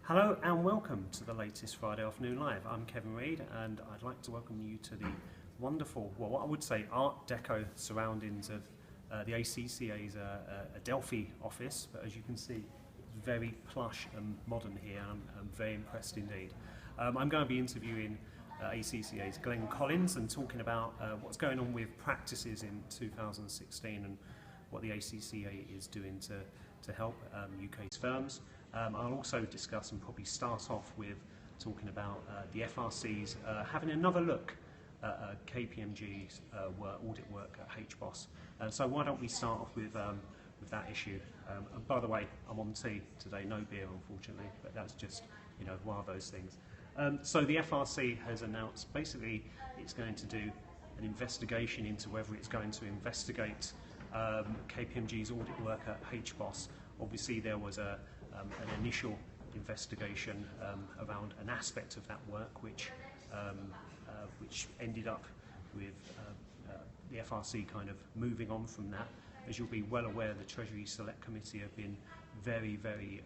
Hello and welcome to the latest Friday Afternoon Live. I'm Kevin Reid and I'd like to welcome you to the wonderful, well, what I would say Art Deco surroundings of the ACCA's Adelphi office, but as you can see it's very plush and modern here and I'm very impressed indeed. I'm going to be interviewing ACCA's Glenn Collins and talking about what's going on with practices in 2016 and what the ACCA is doing to help UK's firms. I'll also discuss and probably start off with talking about the FRC's having another look at KPMG's audit work at HBOS. So why don't we start off with that issue? And by the way, I'm on tea today, no beer unfortunately, but that's just, you know, one of those things. So the FRC has announced basically it's going to do an investigation into whether it's going to investigate KPMG's audit work at HBOS. Obviously there was an initial investigation around an aspect of that work which ended up with the FRC kind of moving on from that. As you'll be well aware, the Treasury Select Committee have been very, very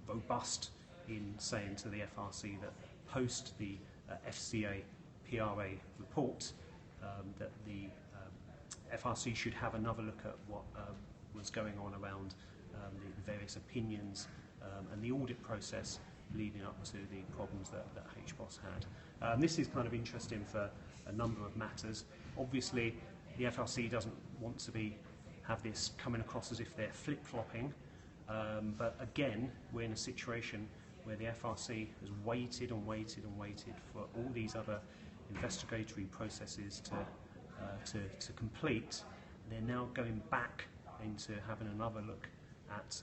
robust in saying to the FRC that post the FCA PRA report that the FRC should have another look at what was going on around the various opinions and the audit process leading up to the problems that HBOS had. This is kind of interesting for a number of matters. Obviously, the FRC doesn't want to have this coming across as if they're flip-flopping, but again, we're in a situation where the FRC has waited and waited and waited for all these other investigatory processes to complete. They're now going back into having another look at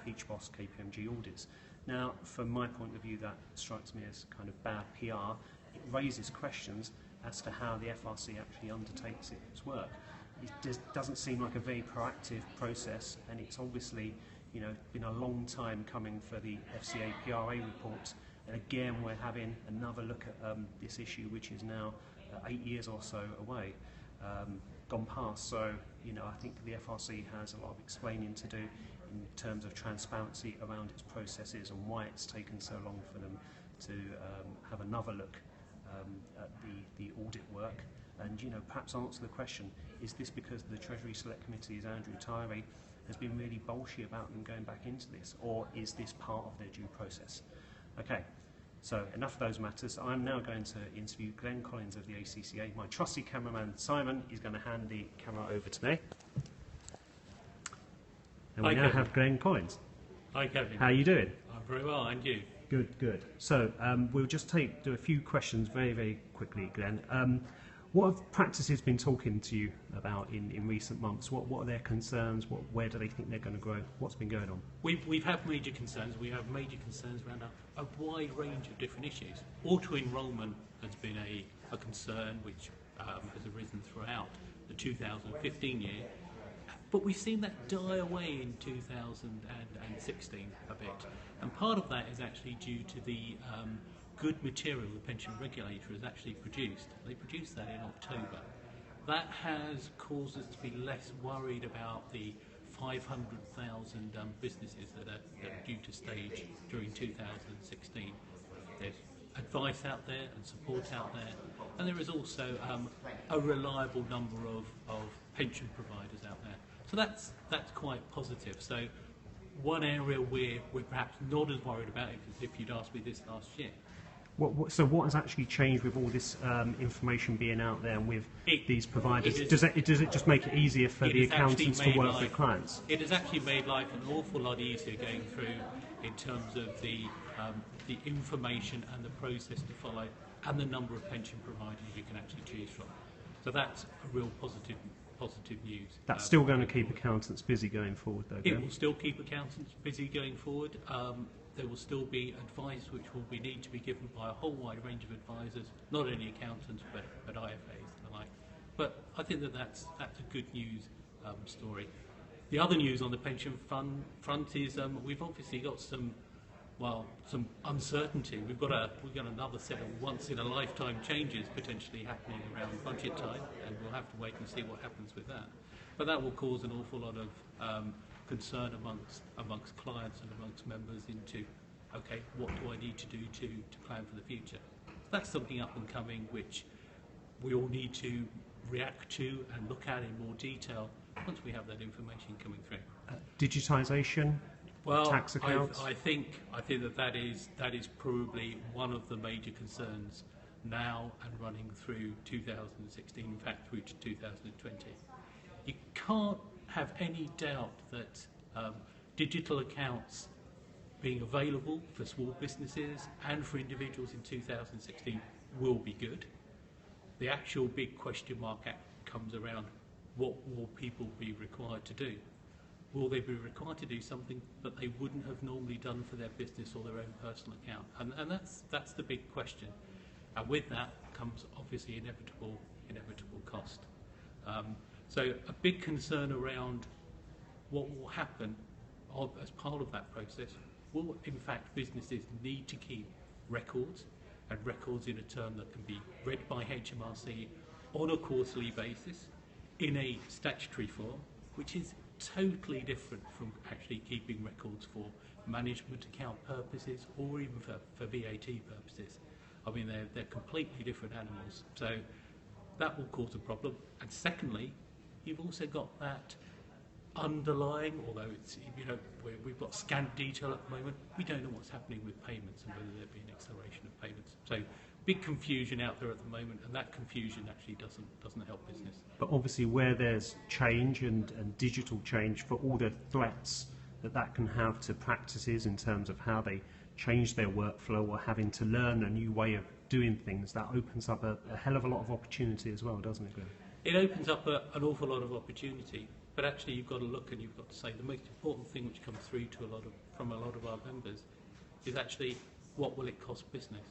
HBOS KPMG audits. Now, from my point of view, that strikes me as kind of bad PR. It raises questions as to how the FRC actually undertakes its work. It doesn't seem like a very proactive process, and it's obviously, you know, been a long time coming for the FCA PRA report. And again, we're having another look at this issue, which is now 8 years or so away, gone past. So, you know, I think the FRC has a lot of explaining to do in terms of transparency around its processes and why it's taken so long for them to have another look at the audit work. And, you know, perhaps answer the question, is this because the Treasury Select Committee's Andrew Tyree has been really bolshy about them going back into this, or is this part of their due process? Okay, so enough of those matters. I'm now going to interview Glenn Collins of the ACCA. My trusty cameraman Simon is going to hand the camera over to me. And we now have Glenn Collins. Hi Kevin. How are you doing? I'm very well, and you? Good, good. So we'll just do a few questions very, very quickly, Glenn. What have practices been talking to you about in recent months? What are their concerns? Where do they think they're going to grow? What's been going on? We've had major concerns. We have major concerns around a wide range of different issues. Auto-enrolment has been a concern which has arisen throughout the 2015 year, but we've seen that die away in 2016 a bit. And part of that is actually due to the good material the pension regulator has actually produced. They produced that in October. That has caused us to be less worried about the 500,000 businesses that are due to stage during 2016. There's advice out there and support out there, and there is also a reliable number of pension providers out there. So that's quite positive. So one area we're perhaps not as worried about, if you'd asked me this last year. So what has actually changed with all this information being out there and with these providers? Does it just make it easier for the accountants to work with clients? It has actually made life an awful lot easier going through in terms of the information and the process to follow and the number of pension providers you can actually choose from. So that's a real positive news. That's still going to keep accountants busy going forward, though. It will still keep accountants busy going forward. There will still be advice which will need to be given by a whole wide range of advisors, not only accountants but IFAs and the like. But I think that's a good news story. The other news on the pension fund front is we've obviously got some uncertainty. We've got another set of once-in-a-lifetime changes potentially happening around budget time, and we'll have to wait and see what happens with that. But that will cause an awful lot of concern amongst clients and amongst members into, okay, what do I need to do to plan for the future? That's something up and coming which we all need to react to and look at in more detail once we have that information coming through. Digitisation, tax accounts. I think that is probably one of the major concerns now and running through 2016, in fact through to 2020. You can't have any doubt that digital accounts being available for small businesses and for individuals in 2016 will be good. The actual big question mark comes around, what will people be required to do? Will they be required to do something that they wouldn't have normally done for their business or their own personal account? And that's the big question. And with that comes obviously inevitable cost. So a big concern around what will happen as part of that process. Will in fact businesses need to keep records, and records in a term that can be read by HMRC on a quarterly basis in a statutory form, which is totally different from actually keeping records for management account purposes or even for VAT purposes. I mean, they're completely different animals. So that will cause a problem. And secondly, you've also got that underlying, although it's, we've got scant detail at the moment, we don't know what's happening with payments and whether there'll be an acceleration of payments. So big confusion out there at the moment, and that confusion actually doesn't help business. But obviously where there's change and digital change, for all the threats that can have to practices in terms of how they change their workflow or having to learn a new way of doing things, that opens up a hell of a lot of opportunity as well, doesn't it, Glenn? It opens up an awful lot of opportunity, but actually you've got to look and you've got to say the most important thing which comes through from a lot of our members is actually what will it cost business,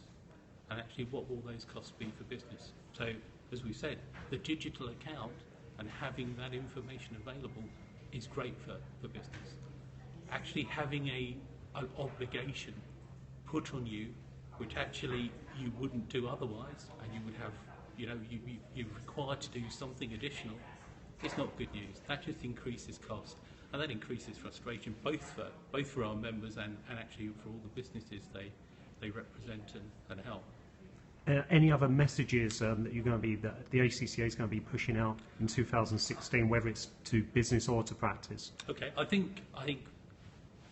and actually what will those costs be for business. So as we said, the digital account and having that information available is great for business. Actually having an obligation put on you which actually you wouldn't do otherwise, and you would have, you're required to do something additional, it's not good news. That just increases cost, and that increases frustration both for our members and actually for all the businesses they represent and help. Any other messages that you're going to be that the ACCA is going to be pushing out in 2016, whether it's to business or to practice? Okay, I think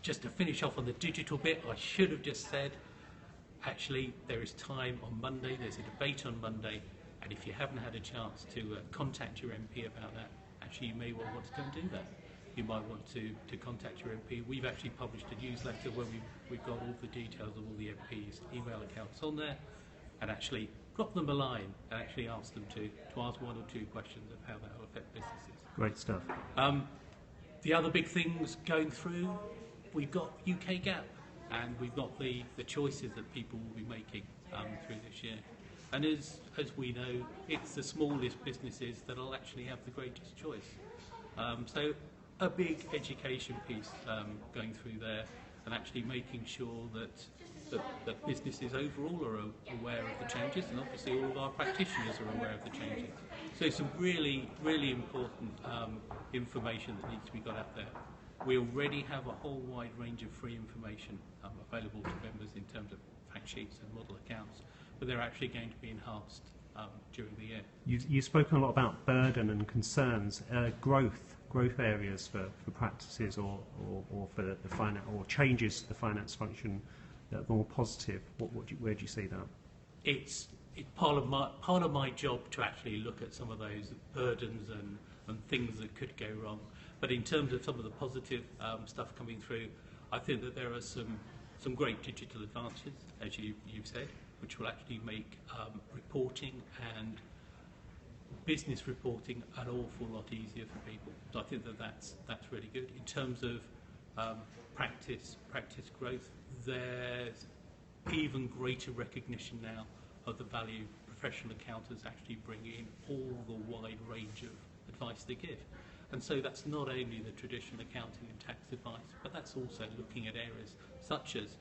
just to finish off on the digital bit, I should have just said, actually, there is time on Monday. There's a debate on Monday, and if you haven't had a chance to contact your MP about that, actually you may well want to go and do that. You might want to contact your MP. We've actually published a newsletter where we've got all the details of all the MPs' email accounts on there, and actually drop them a line and actually ask them to ask one or two questions of how that will affect businesses. Great stuff. The other big things going through, we've got UK GAAP, and we've got the choices that people will be making through this year. And as we know, it's the smallest businesses that will actually have the greatest choice. So a big education piece going through there, and actually making sure that businesses overall are aware of the changes, and obviously all of our practitioners are aware of the changes. So some really, really important information that needs to be got out there. We already have a whole wide range of free information available to members in terms of fact sheets and model accounts, but they're actually going to be enhanced during the year. You've spoken a lot about burden and concerns, growth areas for practices or for the finance, or changes to the finance function that are more positive. Where do you see that? It's part of my job to actually look at some of those burdens and things that could go wrong. But in terms of some of the positive stuff coming through, I think that there are some great digital advances, as you've said, which will actually make reporting and business reporting an awful lot easier for people. So I think that that's really good. In terms of practice growth, there's even greater recognition now of the value professional accountants actually bring in all the wide range of advice they give. And so that's not only the traditional accounting and tax advice, but that's also looking at areas such as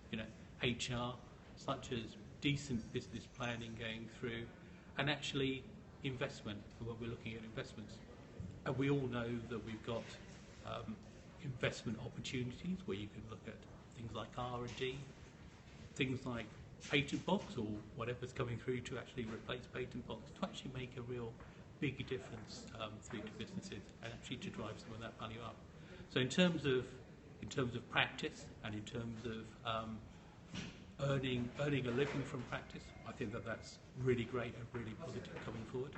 HR, such as decent business planning going through, and actually investment, when we're looking at investments. And we all know that we've got investment opportunities where you can look at things like R&D, things like patent box or whatever's coming through to actually replace patent box, to actually make a real big difference through to businesses and actually to drive some of that value up. So in terms of practice and in terms of earning a living from practice, I think that that's really great and really positive coming forward.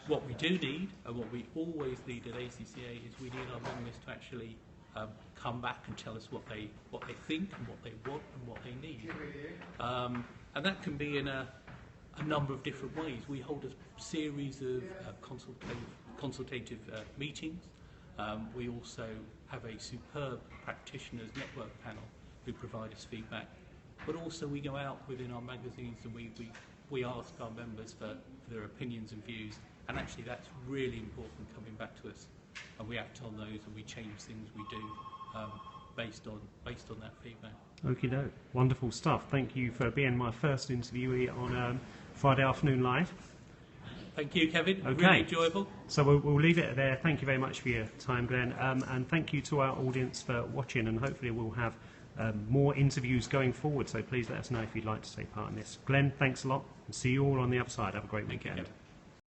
What we do need, and what we always need at ACCA, is we need our members to actually come back and tell us what they think and what they want and what they need. And that can be in a number of different ways. We hold a series of consultative meetings. We also have a superb practitioners network panel who provide us feedback. But also we go out within our magazines and we ask our members for their opinions and views. And actually that's really important coming back to us. And we act on those and we change things we do based on that feedback. Okie doke. Wonderful stuff. Thank you for being my first interviewee on Friday Afternoon Live. Thank you, Kevin. Okay. Really enjoyable. So we'll leave it there. Thank you very much for your time, Glenn. And thank you to our audience for watching. And hopefully we'll have more interviews going forward. So please let us know if you'd like to take part in this. Glenn, thanks a lot. And see you all on the other side. Have a great weekend.